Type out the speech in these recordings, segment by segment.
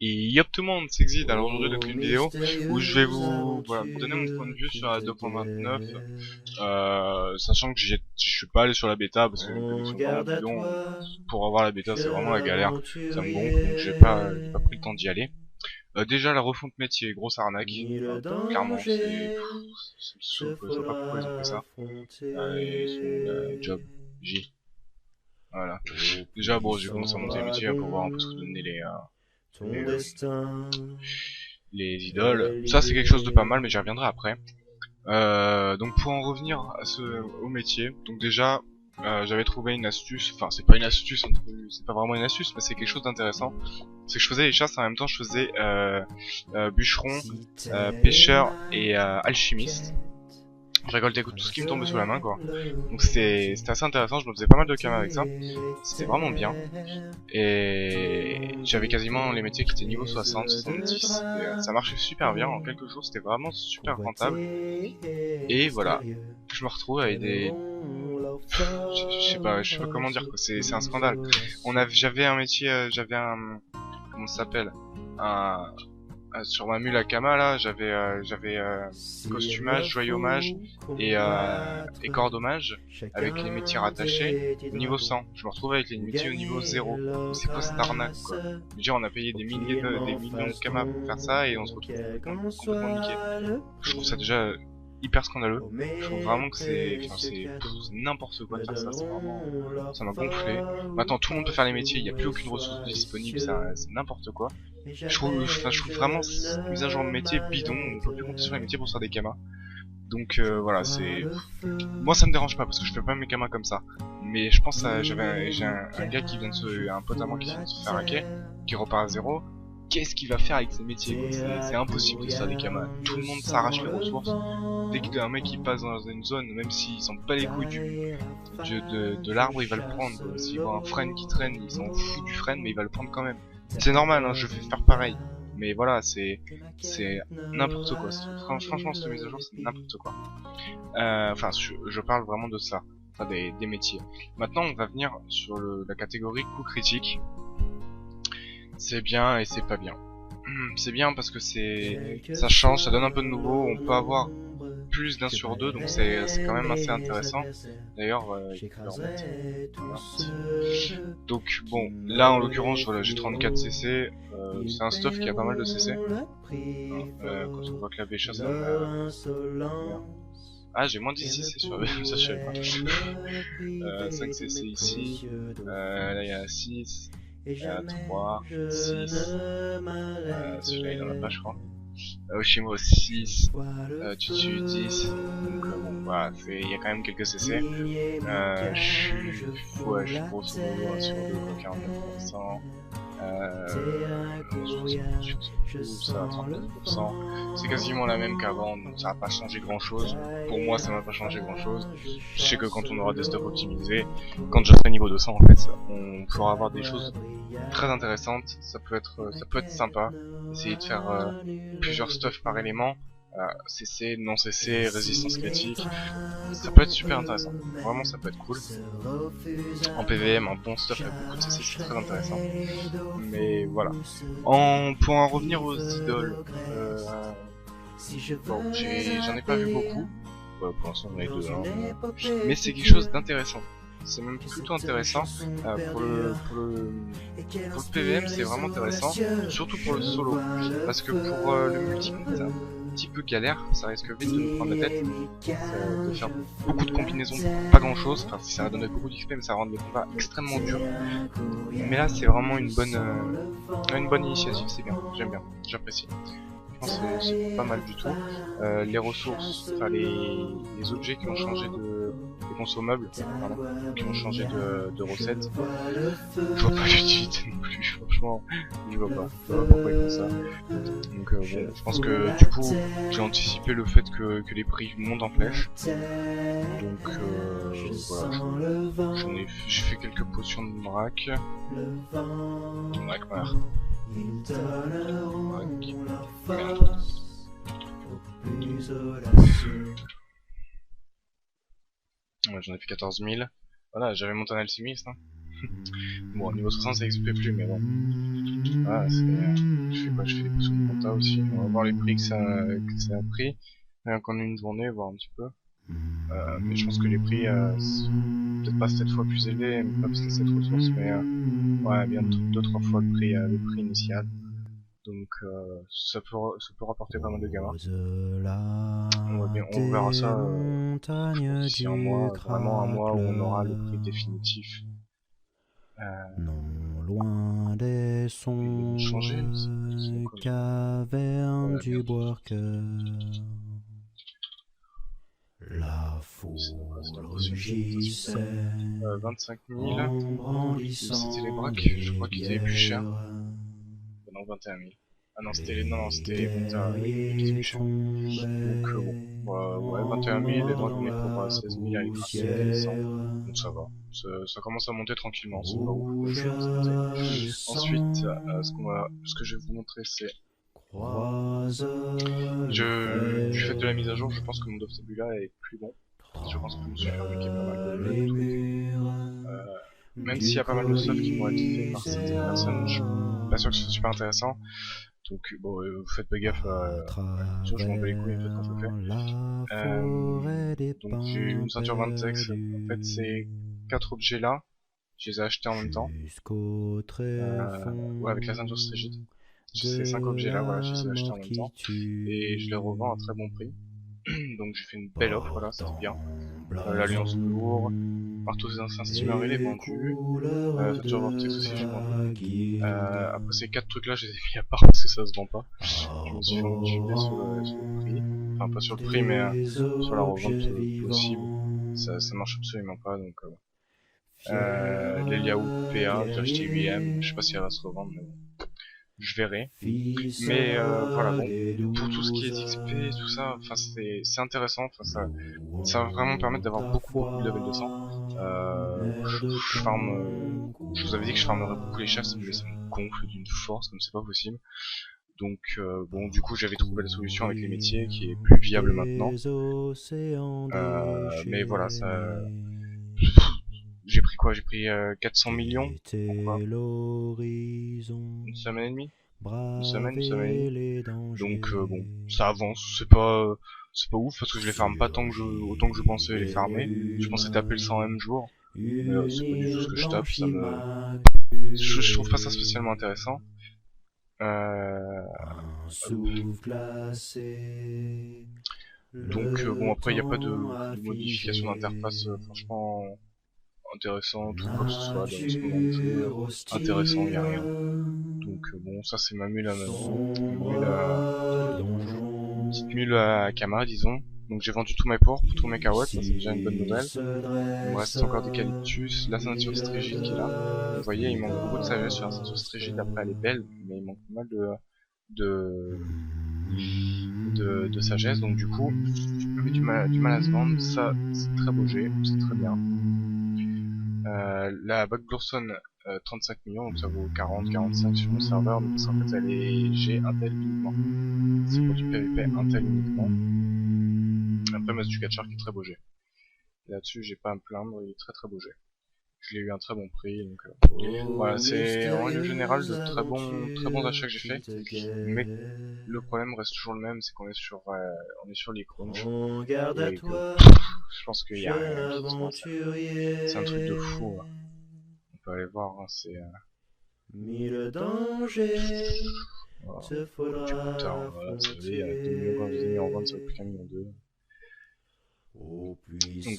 Et yop tout le monde, c'est Xid. Alors aujourd'hui donc une vidéo où je vais vous donner mon point de vue sur la 2.29, sachant que je suis pas allé sur la bêta parce que les codecs sont vraiment bidons. Pour avoir la bêta c'est vraiment la galère, ça me gonfle donc j'ai pas pris le temps d'y aller. Déjà la refonte métier, grosse arnaque, clairement je vois pas pourquoi ils ont fait ça. Ils sont job J, voilà. Déjà bon j'ai commencé à monter les métiers pour voir un peu ce que donnaient les, euh, les idoles. Ça c'est quelque chose de pas mal mais j'y reviendrai après. Donc pour en revenir au métier, donc déjà j'avais trouvé une astuce, enfin c'est pas une astuce, c'est pas vraiment une astuce mais c'est quelque chose d'intéressant. C'est que je faisais les chasses en même temps je faisais bûcheron, pêcheur et alchimiste. Je récoltais tout ce qui me tombait sous la main quoi. Donc c'était assez intéressant, je me faisais pas mal de camas avec ça. C'était vraiment bien. Et j'avais quasiment les métiers qui étaient niveau 60, 70. Et, ça marchait super bien, en quelques jours c'était vraiment super rentable. Et voilà, je me retrouve avec des... je sais pas comment dire quoi, c'est un scandale. J'avais un métier, j'avais un... Comment ça s'appelle, un, sur ma mule à Kama là, j'avais costumage, joyomage et cordomage avec les métiers rattachés au niveau 100. Je me retrouve avec les métiers au niveau 0. Mais c'est quoi cette arnaque quoi? Je veux dire, on a payé des millions de Kama pour faire ça et on se retrouve complètement niqué. Je trouve ça déjà hyper scandaleux. Je trouve vraiment que c'est n'importe quoi de faire ça, c'est vraiment, ça m'a gonflé. Maintenant tout le monde peut faire les métiers, il n'y a plus aucune ressource disponible, c'est n'importe quoi. Je trouve vraiment cette mise à jour de métier bidon, on peut plus compter sur les métiers pour faire des kamas. Donc voilà, moi ça me dérange pas parce que je fais pas mes kamas comme ça. Mais je pense à j'ai un gars qui vient un pote à moi qui vient de se faire hacker, qui repart à zéro. Qu'est-ce qu'il va faire avec ses métiers quoi? C'est impossible de se faire des kamas. Tout le monde s'arrache les ressources. Dès qu'un mec il passe dans une zone, même s'il s'en bat les couilles de l'arbre, il va le prendre. S'il voit un frêne qui traîne, il s'en fout du frêne, mais il va le prendre quand même. C'est normal, hein, je vais faire pareil. Mais voilà, c'est n'importe quoi. Franchement, cette mise à jour, c'est n'importe quoi. Enfin, je parle vraiment de ça, enfin des métiers. Maintenant, on va venir sur la catégorie coût critique. C'est bien et c'est pas bien. C'est bien parce que ça change, ça donne un peu de nouveau. On peut avoir plus d'un sur deux, donc c'est quand même assez intéressant. D'ailleurs, voilà. Donc bon, là en l'occurrence, voilà, j'ai 34 CC. C'est un stuff qui a pas mal de CC. Quand on voit que la Bécha, ça donne... Ah, j'ai moins 10 CC sur la Bécha, ça je savais pas. 5 CC ici. Là il y a 6. 3, 6. Celui-là il en a pas, je crois. Oshimo 6, Tutu 10, donc bon voilà, il y a quand même quelques CC. Je suis grosso modo 1 sur 2, 49%. Ça à 39%. C'est quasiment la même qu'avant, donc ça n'a pas changé grand chose. Pour moi, ça m'a pas changé grand chose. Je sais que quand on aura des stuff optimisés, quand je serai niveau 200 en fait, on pourra avoir des choses très intéressantes. Ça peut être sympa. Essayer de faire plusieurs stuff par élément. CC, non CC, résistance critique. Ça peut être super intéressant. Vraiment, ça peut être cool. En PVM, un bon stuff avec beaucoup de CC, c'est très intéressant. Mais voilà. Pour en revenir aux idoles, bon, j'en ai pas vu beaucoup. Pour l'instant, j'en ai deux. Hein. Mais c'est quelque chose d'intéressant. C'est même plutôt intéressant. Pour le PVM, c'est vraiment intéressant. Surtout pour le solo. Parce que pour le multiplayer, c'est un petit peu galère. Ça risque vite de nous prendre la tête. De faire beaucoup de combinaisons pour pas grand chose. Enfin, si ça va donner beaucoup d'XP, mais ça rend les combats extrêmement durs. Mais là, c'est vraiment une bonne initiative. C'est bien. J'aime bien. J'apprécie. Je pense que c'est pas mal du tout. Les ressources, enfin les objets qui ont changé les consommables, pardon, qui ont changé de recette. Je vois pas l'utilité non plus, franchement, je vois pas pourquoi ils font ça. Donc bon, je pense que du coup, j'ai anticipé le fait que les prix montent en flèche. Donc voilà, j'ai fait quelques potions de vrac. Vrac. Ouais, j'en ai fait 14 000. Voilà, j'avais monté un alchimiste. Hein. Bon, niveau 60 ça XP plus, mais bon. Voilà, je fais quoi? Je fais des potions de compta aussi. On va voir les prix que ça a pris. Rien qu'en une journée, voir un petit peu. Mais je pense que les prix, peut-être pas 7 fois plus élevés, même pas parce que cette ressource, mais ouais, bien 2-3 fois le prix initial. Donc ça peut rapporter pas mal de gamins. On verra ça, je pense d'ici un mois, vraiment un mois où on aura le prix définitif. Non loin des sombres cavernes du Bois-Cœur, la foule rugissait 25 000. en C'était les brandissant braques, je crois qu'ils étaient plus chers. Non, 21 000. Ah non, c'était les comptes qui étaient plus chers. Donc bon, ouais, 21 000, les braques venaient pour 16 000 avec des intéressants. Donc ça va. Ça commence à monter tranquillement, c'est pas ouf, mais ça commence à monter. Ensuite, ce que je vais vous montrer, c'est du fait de la mise à jour, je pense que mon Doftabula est plus bon. Je pense que je me suis fabriqué pas mal de trucs. Même s'il y a pas mal de stuff qui vont être faits par certaines personnes, je suis pas sûr que ce soit super intéressant. Donc bon, faites pas gaffe je m'en bats les couilles, faites quand je le fais. Donc j'ai eu une ceinture 26, en fait c'est 4 objets là, je les ai achetés en même temps. Ouais, avec la ceinture Strigid. Ces 5 objets là, voilà, je les ai achetés en même temps. Et je les revends à très bon prix. Donc j'ai fait une belle offre, voilà, c'était bien. L'Alliance de lourd, Marteau des anciens steamers il est vendu. Ceinture Vortex aussi j'ai vendu. Après ces 4 trucs là je les ai mis à part parce que ça se vend pas. Je me suis fait enculer sur le prix. Enfin pas sur le prix mais sur la revente possible. Ça marche absolument pas donc l'Eliaout PA, j'ai acheté 8M, je sais pas si elle va se revendre mais bon. Je verrai. Mais voilà, bon, pour tout ce qui est XP, tout ça, enfin c'est intéressant, enfin ça va vraiment me permettre d'avoir beaucoup de level 200. Je farm, je vous avais dit que je farmerais beaucoup les chefs, mais ça me gonfle d'une force comme c'est pas possible. Donc bon, du coup j'avais trouvé la solution avec les métiers qui est plus viable maintenant. Mais voilà, ça, j'ai pris quoi? J'ai pris 400 millions. Pourquoi? Une semaine et demie? Une semaine et demie. Donc bon, ça avance, c'est pas ouf parce que je les farme pas autant que je pensais les farmer. Je pensais taper le 100ème jour, mais c'est pas du tout ce que je tape, je trouve pas ça spécialement intéressant. Donc bon, après il y a pas de modification d'interface franchement intéressante ou quoi que ce soit dans ce moment de jeu. Intéressant, y a rien. Donc bon, ça c'est ma mule une petite mule à Kama, disons. Donc j'ai vendu tous mes porcs, tous mes carottes, ça c'est déjà une bonne nouvelle. Il me reste encore d'eucalyptus, la ceinture strigide qui est là. Vous voyez, il manque beaucoup de sagesse sur la ceinture strigide, après elle est belle, mais il manque pas mal de, de sagesse, donc du coup, j'avais du mal à se vendre, ça c'est très beau jet, c'est très bien. La Bug Glorson 35 millions, donc ça vaut 40-45 sur mon serveur, mais parce qu'en fait elle est G Intel uniquement. C'est pour du PVP Intel uniquement. Après Mass du Catcher qui est très beau jet. Là-dessus j'ai pas à me plaindre, il est très très beau jet. Je l'ai eu à un très bon prix, donc voilà, c'est en règle générale de très bons achats que j'ai fait. Mais le problème reste toujours le même, c'est qu'on est sur les crunchs. Et que, je pense qu'il y a rien qui se passe. C'est un truc de fou. Hein. On peut aller voir, hein, c'est voilà. Du coup tard, voilà, ça va aller, 2 millions quand je les ai mis en vente, ça va plus qu'un million deux. Donc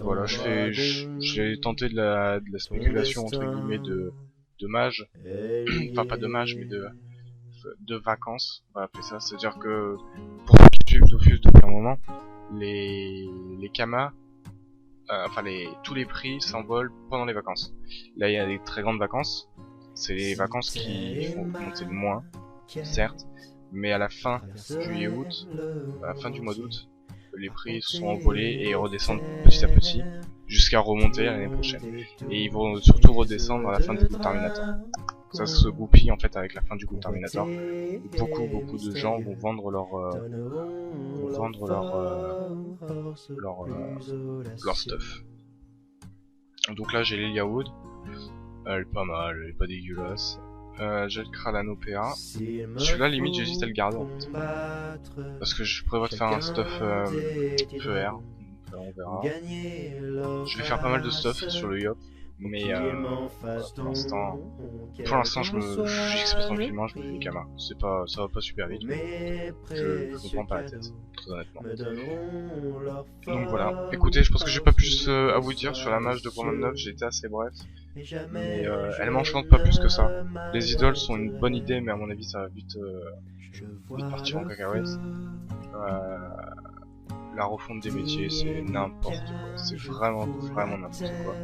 voilà, j'ai tenté de la spéculation entre guillemets de mage, enfin pas de mage mais de vacances, on va appeler ça, c'est-à-dire que pour ceux qui suivent Dofus depuis un moment, les kamas, enfin tous les prix s'envolent pendant les vacances. Là il y a des très grandes vacances, c'est les vacances qui font monter le moins, certes, mais à la fin juillet-août, à la fin du mois d'août, les prix sont envolés et redescendent petit à petit jusqu'à remonter l'année prochaine. Et ils vont surtout redescendre à la fin du Good Terminator. Ça se goupille en fait avec la fin du Good Terminator. Beaucoup de gens vont vendre leur stuff. Donc là j'ai l'Eliawood. Elle est pas mal, elle est pas dégueulasse. J'ai le Kralan OPA. Celui-là, limite, j'hésite à le garder en fait. Parce que je prévois de faire un stuff FER. Donc, on verra. Je vais faire pas mal de stuff sur le Yop. Mais voilà, pour l'instant, j'expose tranquillement, je me fais des Kama. Ça va pas super vite, mais je me prends pas la tête, très honnêtement. Donc voilà. Écoutez, je pense que j'ai pas plus à vous dire sur la mage de 2.29, j'ai été assez bref. Mais elle m'enchante pas plus que ça. Les idoles sont une bonne idée, mais à mon avis, ça va vite partir en cacahuète. La refonte des métiers, c'est n'importe quoi. C'est vraiment n'importe quoi.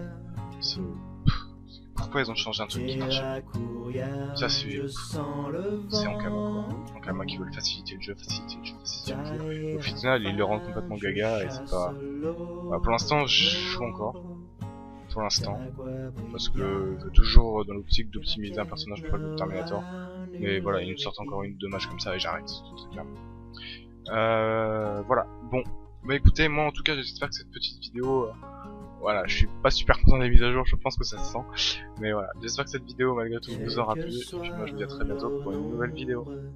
Pourquoi ils ont changé un truc qui marche? Ça c'est en Kama quoi. En Kama qui veulent faciliter le jeu. Au final ils le rendent complètement gaga et c'est pas... Bah, pour l'instant je joue encore. Pour l'instant. Parce que je suis toujours dans l'optique d'optimiser un personnage pour le Terminator. Mais voilà, ils nous sortent encore une dommage comme ça et j'arrête. C'est très bien. Voilà. Bon. Bah écoutez, moi en tout cas j'espère que cette petite vidéo... Voilà, je suis pas super content des mises à jour, je pense que ça se sent. Mais voilà, j'espère que cette vidéo malgré tout vous aura plu. Et puis moi je vous dis à très bientôt pour une nouvelle vidéo.